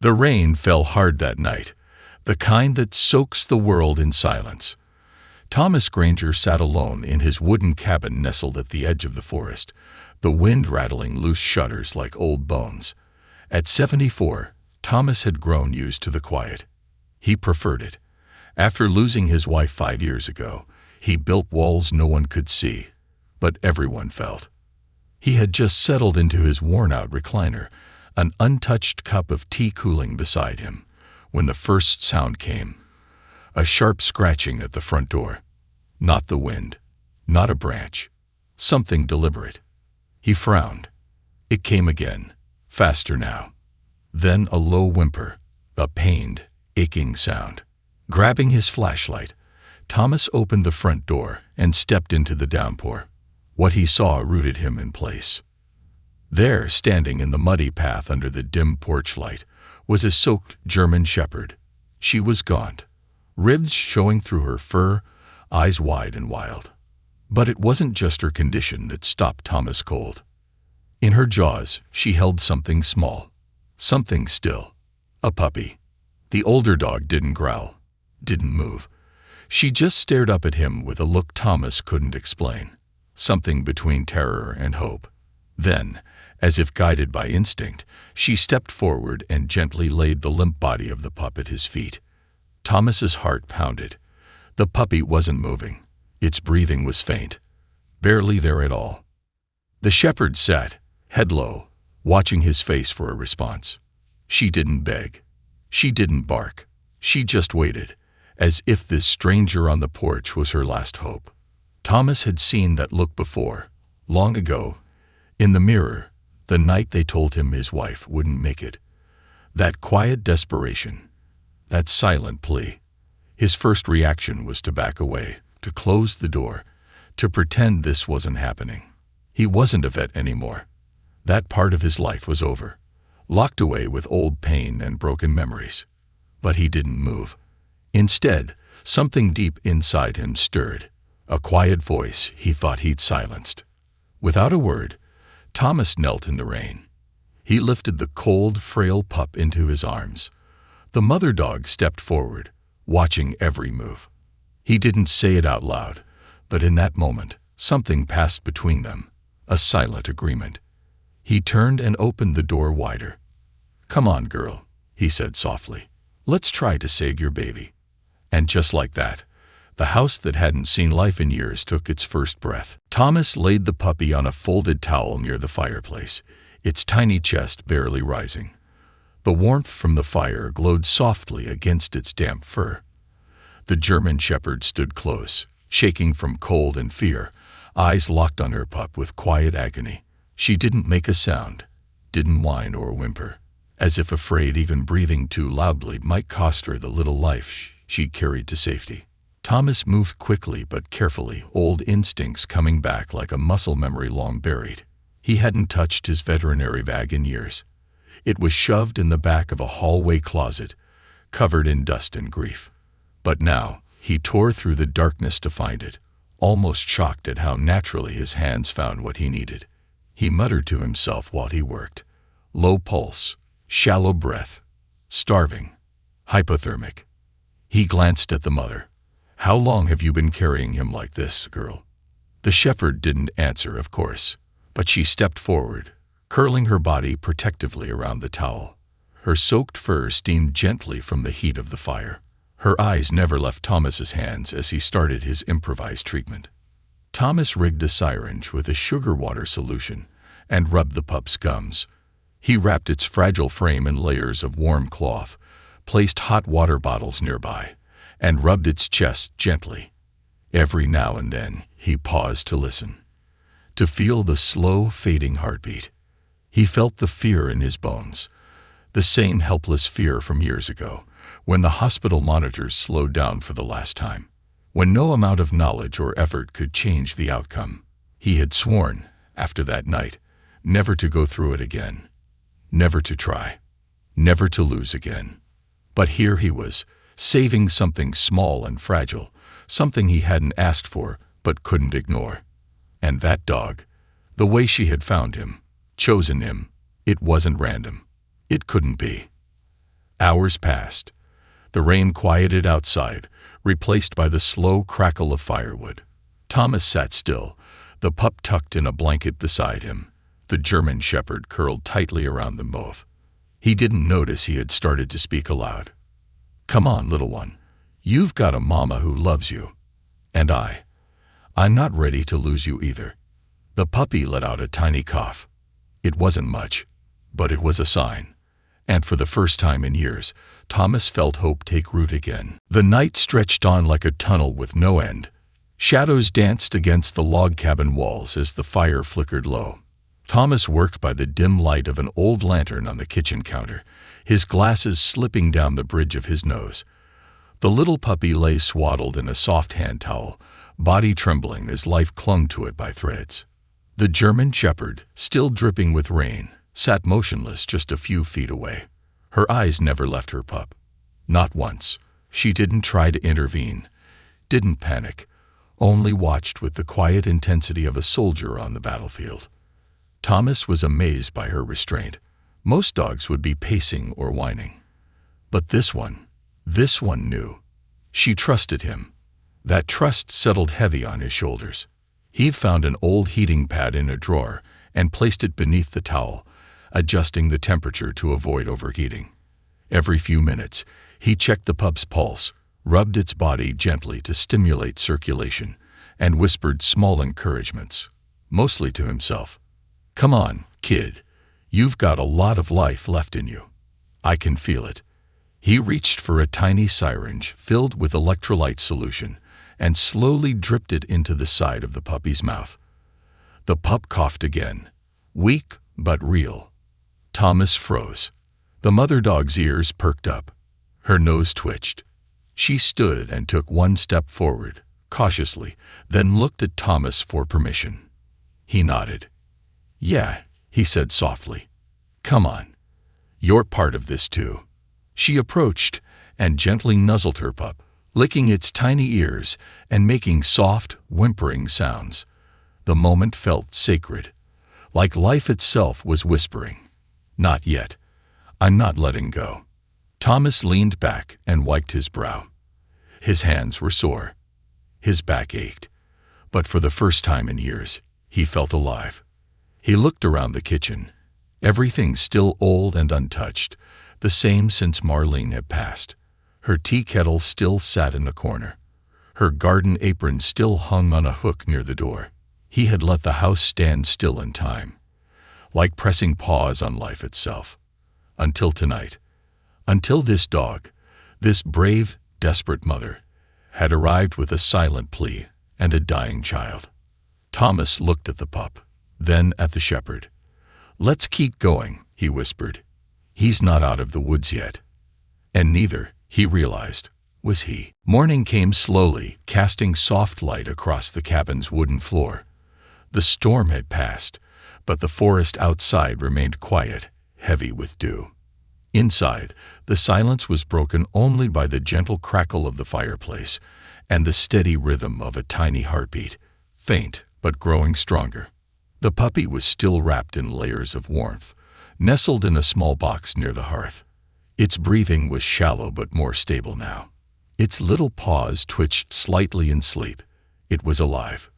The rain fell hard that night, the kind that soaks the world in silence. Thomas Granger sat alone in his wooden cabin nestled at the edge of the forest, the wind rattling loose shutters like old bones. At 74, Thomas had grown used to the quiet. He preferred it. After losing his wife 5 years ago, he built walls no one could see, but everyone felt. He had just settled into his worn-out recliner, an untouched cup of tea cooling beside him, when the first sound came. A sharp scratching at the front door. Not the wind, not a branch, something deliberate. He frowned. It came again, faster now. Then a low whimper, a pained, aching sound. Grabbing his flashlight, Thomas opened the front door and stepped into the downpour. What he saw rooted him in place. There, standing in the muddy path under the dim porch light, was a soaked German shepherd. She was gaunt, ribs showing through her fur, eyes wide and wild. But it wasn't just her condition that stopped Thomas cold. In her jaws, she held something small, something still, a puppy. The older dog didn't growl, didn't move. She just stared up at him with a look Thomas couldn't explain, something between terror and hope. Then, as if guided by instinct, she stepped forward and gently laid the limp body of the pup at his feet. Thomas's heart pounded. The puppy wasn't moving. Its breathing was faint, barely there at all. The shepherd sat, head low, watching his face for a response. She didn't beg. She didn't bark. She just waited, as if this stranger on the porch was her last hope. Thomas had seen that look before, long ago, in the mirror, the night they told him his wife wouldn't make it. That quiet desperation, that silent plea. His first reaction was to back away, to close the door, to pretend this wasn't happening. He wasn't a vet anymore. That part of his life was over, locked away with old pain and broken memories. But he didn't move. Instead, something deep inside him stirred, a quiet voice he thought he'd silenced. Without a word, Thomas knelt in the rain. He lifted the cold, frail pup into his arms. The mother dog stepped forward, watching every move. He didn't say it out loud, but in that moment, something passed between them, a silent agreement. He turned and opened the door wider. "Come on, girl," he said softly. "Let's try to save your baby." And just like that, the house that hadn't seen life in years took its first breath. Thomas laid the puppy on a folded towel near the fireplace, its tiny chest barely rising. The warmth from the fire glowed softly against its damp fur. The German shepherd stood close, shaking from cold and fear, eyes locked on her pup with quiet agony. She didn't make a sound, didn't whine or whimper, as if afraid even breathing too loudly might cost her the little life she carried to safety. Thomas moved quickly but carefully, old instincts coming back like a muscle memory long buried. He hadn't touched his veterinary bag in years. It was shoved in the back of a hallway closet, covered in dust and grief. But now, he tore through the darkness to find it, almost shocked at how naturally his hands found what he needed. He muttered to himself while he worked. Low pulse, shallow breath, starving, hypothermic. He glanced at the mother. "How long have you been carrying him like this, girl?" The shepherd didn't answer, of course, but she stepped forward, curling her body protectively around the towel. Her soaked fur steamed gently from the heat of the fire. Her eyes never left Thomas's hands as he started his improvised treatment. Thomas rigged a syringe with a sugar water solution and rubbed the pup's gums. He wrapped its fragile frame in layers of warm cloth, placed hot water bottles nearby, and rubbed its chest gently. Every now and then, he paused to listen, to feel the slow, fading heartbeat. He felt the fear in his bones, the same helpless fear from years ago, when the hospital monitors slowed down for the last time, when no amount of knowledge or effort could change the outcome. He had sworn, after that night, never to go through it again, never to try, never to lose again. But here he was, saving something small and fragile, something he hadn't asked for but couldn't ignore. And that dog, the way she had found him, chosen him, it wasn't random. It couldn't be. Hours passed. The rain quieted outside, replaced by the slow crackle of firewood. Thomas sat still, the pup tucked in a blanket beside him, the German shepherd curled tightly around them both. He didn't notice he had started to speak aloud. "Come on, little one. You've got a mama who loves you. And I'm not ready to lose you either." The puppy let out a tiny cough. It wasn't much, but it was a sign. And for the first time in years, Thomas felt hope take root again. The night stretched on like a tunnel with no end. Shadows danced against the log cabin walls as the fire flickered low. Thomas worked by the dim light of an old lantern on the kitchen counter, his glasses slipping down the bridge of his nose. The little puppy lay swaddled in a soft hand towel, body trembling as life clung to it by threads. The German shepherd, still dripping with rain, sat motionless just a few feet away. Her eyes never left her pup. Not once. She didn't try to intervene, didn't panic, only watched with the quiet intensity of a soldier on the battlefield. Thomas was amazed by her restraint. Most dogs would be pacing or whining. But this one knew. She trusted him. That trust settled heavy on his shoulders. He found an old heating pad in a drawer and placed it beneath the towel, adjusting the temperature to avoid overheating. Every few minutes, he checked the pup's pulse, rubbed its body gently to stimulate circulation, and whispered small encouragements, mostly to himself. "Come on, kid. You've got a lot of life left in you. I can feel it." He reached for a tiny syringe filled with electrolyte solution and slowly dripped it into the side of the puppy's mouth. The pup coughed again, weak but real. Thomas froze. The mother dog's ears perked up. Her nose twitched. She stood and took one step forward, cautiously, then looked at Thomas for permission. He nodded. "Yeah," he said softly. "Come on. You're part of this too." She approached and gently nuzzled her pup, licking its tiny ears and making soft, whimpering sounds. The moment felt sacred, like life itself was whispering, "Not yet. I'm not letting go." Thomas leaned back and wiped his brow. His hands were sore. His back ached. But for the first time in years, he felt alive. He looked around the kitchen. Everything still old and untouched, the same since Marlene had passed. Her tea kettle still sat in a corner. Her garden apron still hung on a hook near the door. He had let the house stand still in time, like pressing pause on life itself. Until tonight. Until this dog, this brave, desperate mother, had arrived with a silent plea and a dying child. Thomas looked at the pup, then at the shepherd. "Let's keep going," he whispered. "He's not out of the woods yet." And neither, he realized, was he. Morning came slowly, casting soft light across the cabin's wooden floor. The storm had passed, but the forest outside remained quiet, heavy with dew. Inside, the silence was broken only by the gentle crackle of the fireplace and the steady rhythm of a tiny heartbeat, faint but growing stronger. The puppy was still wrapped in layers of warmth, nestled in a small box near the hearth. Its breathing was shallow but more stable now. Its little paws twitched slightly in sleep. It was alive.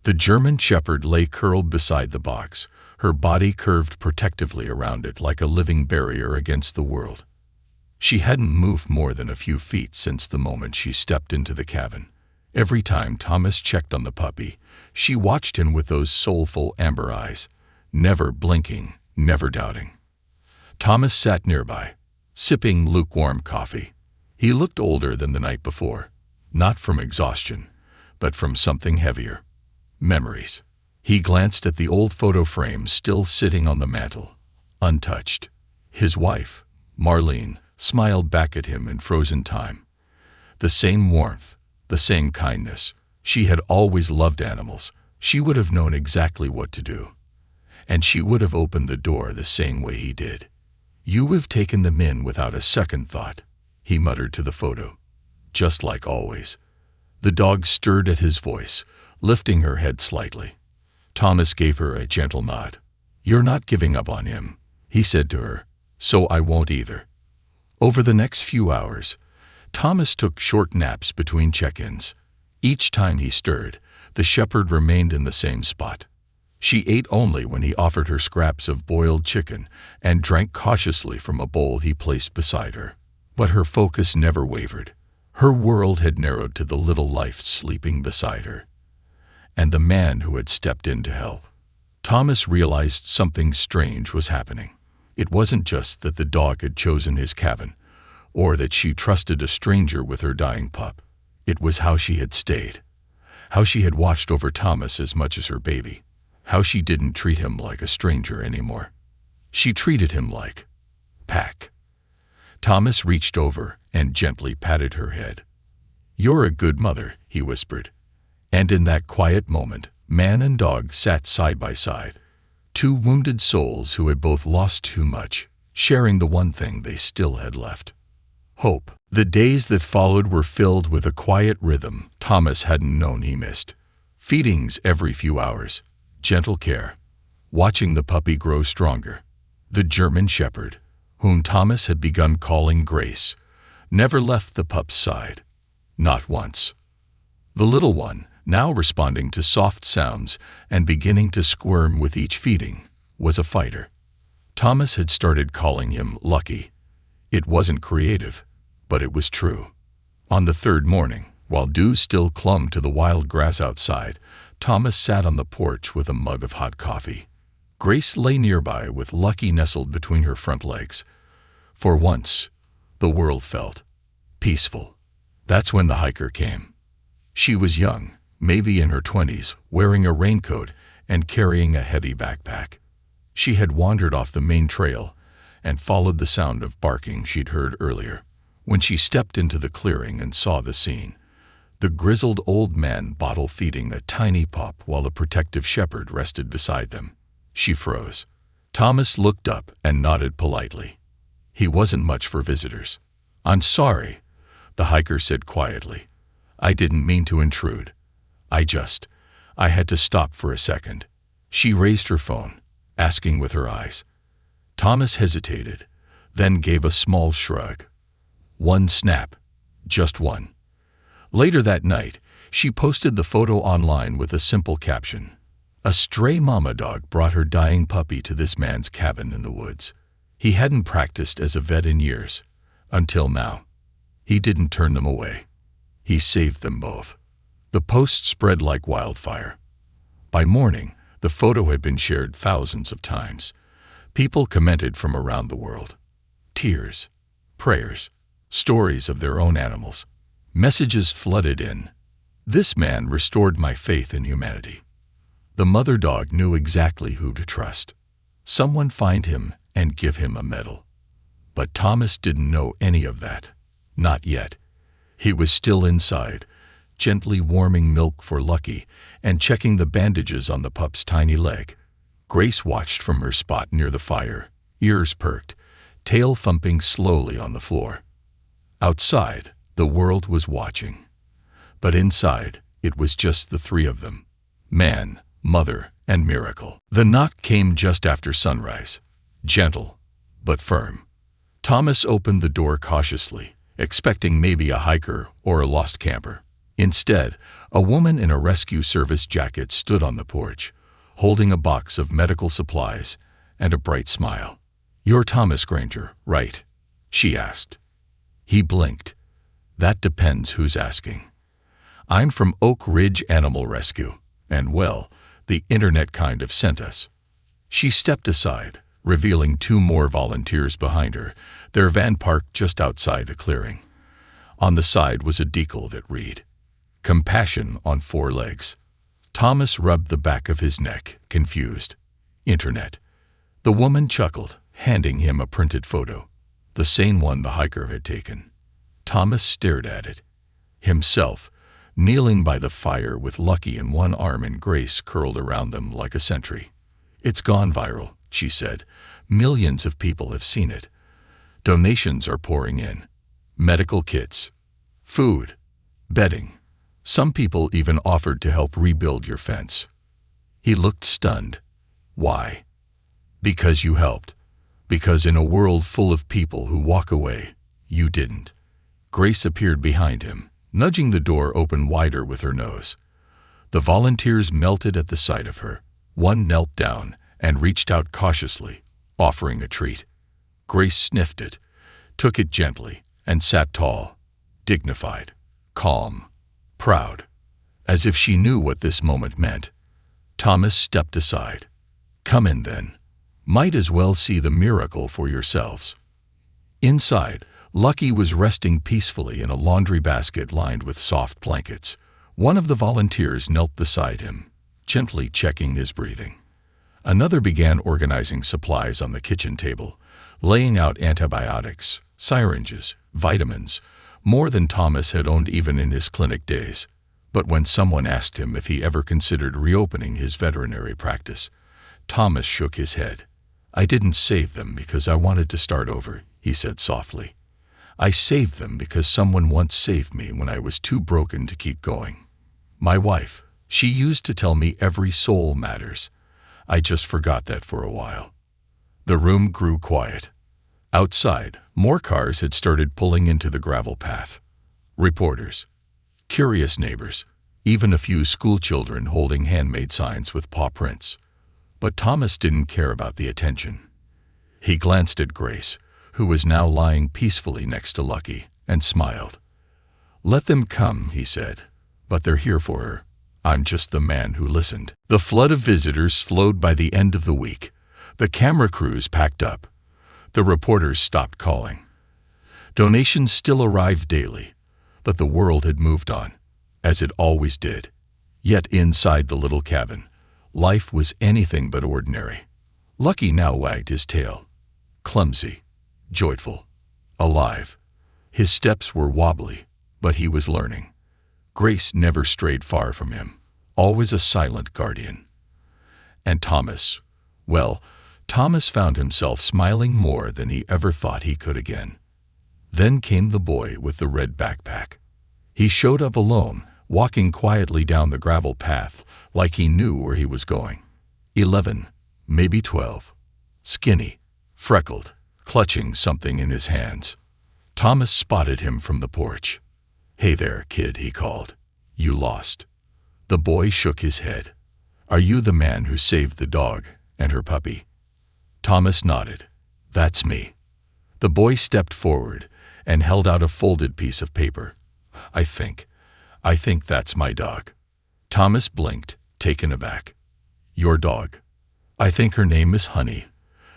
The German shepherd lay curled beside the box, her body curved protectively around it like a living barrier against the world. She hadn't moved more than a few feet since the moment she stepped into the cabin. Every time Thomas checked on the puppy, she watched him with those soulful amber eyes, never blinking, never doubting. Thomas sat nearby, sipping lukewarm coffee. He looked older than the night before, not from exhaustion, but from something heavier. Memories. He glanced at the old photo frame still sitting on the mantel, untouched. His wife, Marlene, smiled back at him in frozen time. The same warmth, the same kindness. She had always loved animals. She would have known exactly what to do. And she would have opened the door the same way he did. "You have taken them in without a second thought," he muttered to the photo. "Just like always." The dog stirred at his voice, lifting her head slightly. Thomas gave her a gentle nod. "You're not giving up on him," he said to her, "so I won't either." Over the next few hours, Thomas took short naps between check-ins. Each time he stirred, the shepherd remained in the same spot. She ate only when he offered her scraps of boiled chicken and drank cautiously from a bowl he placed beside her. But her focus never wavered. Her world had narrowed to the little life sleeping beside her, and the man who had stepped in to help. Thomas realized something strange was happening. It wasn't just that the dog had chosen his cabin, or that she trusted a stranger with her dying pup. It was how she had stayed, how she had watched over Thomas as much as her baby, how she didn't treat him like a stranger anymore. She treated him like Pack. Thomas reached over and gently patted her head. "You're a good mother," he whispered. And in that quiet moment, man and dog sat side by side, two wounded souls who had both lost too much, sharing the one thing they still had left: hope. The days that followed were filled with a quiet rhythm Thomas hadn't known he missed. Feedings every few hours, gentle care, watching the puppy grow stronger. The German shepherd, whom Thomas had begun calling Grace, never left the pup's side. Not once. The little one, now responding to soft sounds and beginning to squirm with each feeding, was a fighter. Thomas had started calling him Lucky. It wasn't creative, but it was true. On the third morning, while dew still clung to the wild grass outside, Thomas sat on the porch with a mug of hot coffee. Grace lay nearby with Lucky nestled between her front legs. For once, the world felt peaceful. That's when the hiker came. She was young, maybe in her 20s, wearing a raincoat and carrying a heavy backpack. She had wandered off the main trail and followed the sound of barking she'd heard earlier. When she stepped into the clearing and saw the scene, the grizzled old man bottle feeding a tiny pup while the protective shepherd rested beside them, she froze. Thomas looked up and nodded politely. He wasn't much for visitors. "I'm sorry," the hiker said quietly. "I didn't mean to intrude. I had to stop for a second." She raised her phone, asking with her eyes. Thomas hesitated, then gave a small shrug. One snap, just one. Later that night, she posted the photo online with a simple caption. A stray mama dog brought her dying puppy to this man's cabin in the woods. He hadn't practiced as a vet in years, until now. He didn't turn them away. He saved them both. The post spread like wildfire. By morning, the photo had been shared thousands of times. People commented from around the world. Tears, prayers, stories of their own animals. Messages flooded in. "This man restored my faith in humanity." The mother dog knew exactly who to trust. Someone find him and give him a medal. But Thomas didn't know any of that. Not yet. He was still inside, gently warming milk for Lucky and checking the bandages on the pup's tiny leg. Grace watched from her spot near the fire, ears perked, tail thumping slowly on the floor. Outside, the world was watching. But inside, it was just the three of them: man, mother, and miracle. The knock came just after sunrise, gentle but firm. Thomas opened the door cautiously, expecting maybe a hiker or a lost camper. Instead, a woman in a rescue service jacket stood on the porch, holding a box of medical supplies and a bright smile. "You're Thomas Granger, right?" she asked. He blinked. "That depends who's asking. I'm from Oak Ridge Animal Rescue, and well, the internet kind of sent us." She stepped aside, revealing two more volunteers behind her, their van parked just outside the clearing. On the side was a decal that read, "Compassion on 4 legs." Thomas rubbed the back of his neck, confused. "Internet." The woman chuckled, handing him a printed photo, the same one the hiker had taken. Thomas stared at it. Himself, kneeling by the fire with Lucky in one arm and Grace curled around them like a sentry. "It's gone viral," she said. "Millions of people have seen it. Donations are pouring in. Medical kits, food, bedding. Some people even offered to help rebuild your fence." He looked stunned. "Why?" "Because you helped. Because in a world full of people who walk away, You didn't." Grace appeared behind him, nudging the door open wider with her nose. The volunteers melted at the sight of her. One knelt down and reached out cautiously, offering a treat. Grace sniffed it, took it gently, and sat tall, dignified, calm, proud, as if she knew what this moment meant. Thomas stepped aside. "Come in then. Might as well see the miracle for yourselves." Inside, Lucky was resting peacefully in a laundry basket lined with soft blankets. One of the volunteers knelt beside him, gently checking his breathing. Another began organizing supplies on the kitchen table, laying out antibiotics, syringes, vitamins, more than Thomas had owned even in his clinic days. But when someone asked him if he ever considered reopening his veterinary practice, Thomas shook his head. "I didn't save them because I wanted to start over," he said softly. "I saved them because someone once saved me when I was too broken to keep going. My wife, she used to tell me every soul matters. I just forgot that for a while." The room grew quiet. Outside, more cars had started pulling into the gravel path. Reporters, curious neighbors, even a few schoolchildren holding handmade signs with paw prints. But Thomas didn't care about the attention. He glanced at Grace, who was now lying peacefully next to Lucky, and smiled. "Let them come," he said, "but they're here for her. I'm just the man who listened." The flood of visitors slowed by the end of the week. The camera crews packed up. The reporters stopped calling. Donations still arrived daily, but the world had moved on, as it always did. Yet inside the little cabin, life was anything but ordinary. Lucky now wagged his tail. Clumsy, joyful, alive. His steps were wobbly, but he was learning. Grace never strayed far from him, always a silent guardian. And Thomas, well, Thomas found himself smiling more than he ever thought he could again. Then came the boy with the red backpack. He showed up alone, walking quietly down the gravel path like he knew where he was going. 11, maybe 12. Skinny, freckled, clutching something in his hands. Thomas spotted him from the porch. "Hey there, kid," he called. "You lost." The boy shook his head. "Are you the man who saved the dog and her puppy?" Thomas nodded. "That's me." The boy stepped forward and held out a folded piece of paper. I think that's my dog." Thomas blinked, taken aback. "Your dog?" "I think her name is Honey,"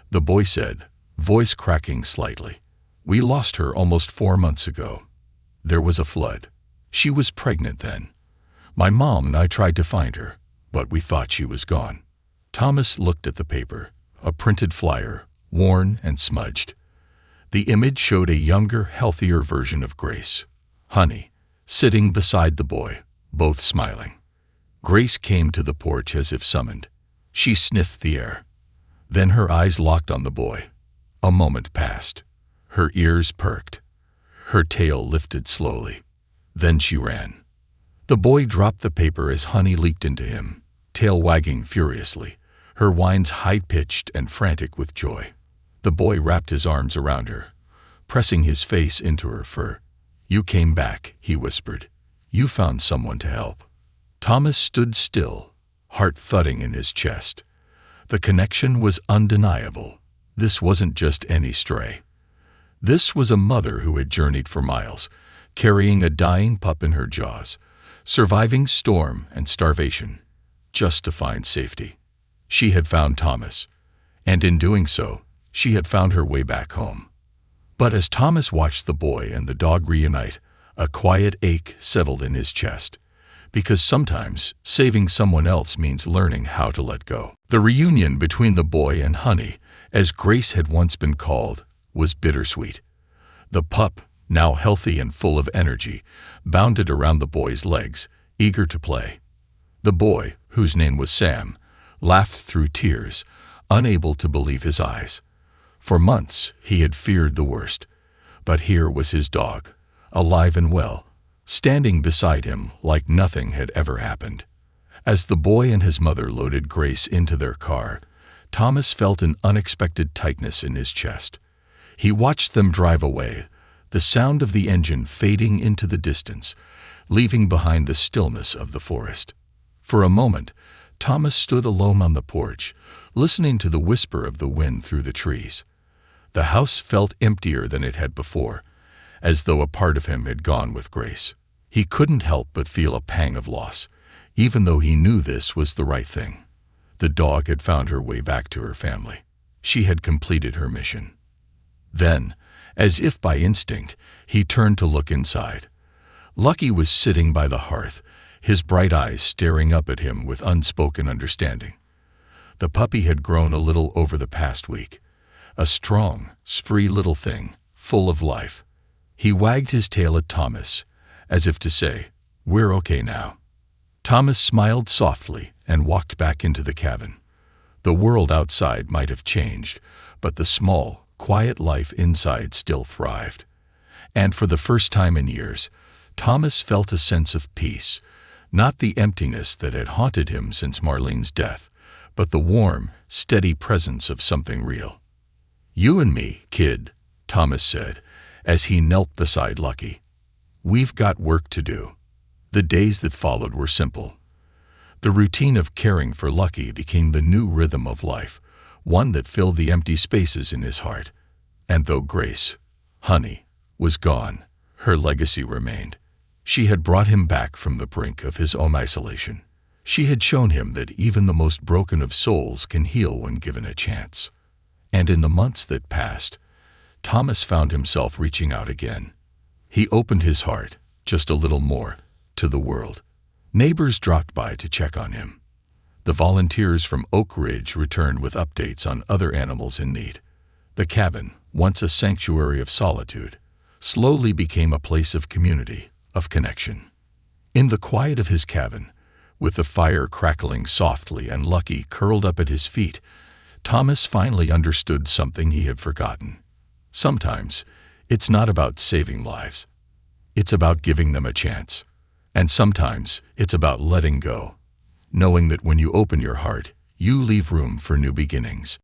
the boy said, voice cracking slightly. "We lost her almost 4 months ago. There was a flood. She was pregnant then. My mom and I tried to find her, but we thought she was gone." Thomas looked at the paper, a printed flyer, worn and smudged. The image showed a younger, healthier version of Grace, Honey, sitting beside the boy, both smiling. Grace came to the porch as if summoned. She sniffed the air. Then her eyes locked on the boy. A moment passed. Her ears perked. Her tail lifted slowly. Then she ran. The boy dropped the paper as Honey leaped into him, tail wagging furiously, her whines high-pitched and frantic with joy. The boy wrapped his arms around her, pressing his face into her fur. "You came back," he whispered. "You found someone to help." Thomas stood still, heart thudding in his chest. The connection was undeniable. This wasn't just any stray. This was a mother who had journeyed for miles, carrying a dying pup in her jaws, surviving storm and starvation, just to find safety. She had found Thomas, and in doing so, she had found her way back home. But as Thomas watched the boy and the dog reunite, a quiet ache settled in his chest, because sometimes saving someone else means learning how to let go. The reunion between the boy and Honey, as Grace had once been called, was bittersweet. The pup, now healthy and full of energy, bounded around the boy's legs, eager to play. The boy, whose name was Sam, laughed through tears, unable to believe his eyes. For months he had feared the worst, but here was his dog, alive and well, standing beside him like nothing had ever happened. As the boy and his mother loaded Grace into their car, Thomas felt an unexpected tightness in his chest. He watched them drive away, the sound of the engine fading into the distance, leaving behind the stillness of the forest. For a moment, Thomas stood alone on the porch, listening to the whisper of the wind through the trees. The house felt emptier than it had before, as though a part of him had gone with Grace. He couldn't help but feel a pang of loss, even though he knew this was the right thing. The dog had found her way back to her family. She had completed her mission. Then, as if by instinct, he turned to look inside. Lucky was sitting by the hearth, his bright eyes staring up at him with unspoken understanding. The puppy had grown a little over the past week, a strong, spree little thing, full of life. He wagged his tail at Thomas, as if to say, "We're okay now." Thomas smiled softly and walked back into the cabin. The world outside might have changed, but the small, quiet life inside still thrived. And for the first time in years, Thomas felt a sense of peace, not the emptiness that had haunted him since Marlene's death, but the warm, steady presence of something real. "You and me, kid," Thomas said, as he knelt beside Lucky. "We've got work to do." The days that followed were simple. The routine of caring for Lucky became the new rhythm of life, one that filled the empty spaces in his heart. And though Grace, honey, was gone, her legacy remained. She had brought him back from the brink of his own isolation. She had shown him that even the most broken of souls can heal when given a chance. And in the months that passed, Thomas found himself reaching out again. He opened his heart, just a little more, to the world. Neighbors dropped by to check on him. The volunteers from Oak Ridge returned with updates on other animals in need. The cabin, once a sanctuary of solitude, slowly became a place of community, of connection. In the quiet of his cabin, with the fire crackling softly and Lucky curled up at his feet, Thomas finally understood something he had forgotten. Sometimes, it's not about saving lives. It's about giving them a chance. And sometimes, it's about letting go, knowing that when you open your heart, you leave room for new beginnings.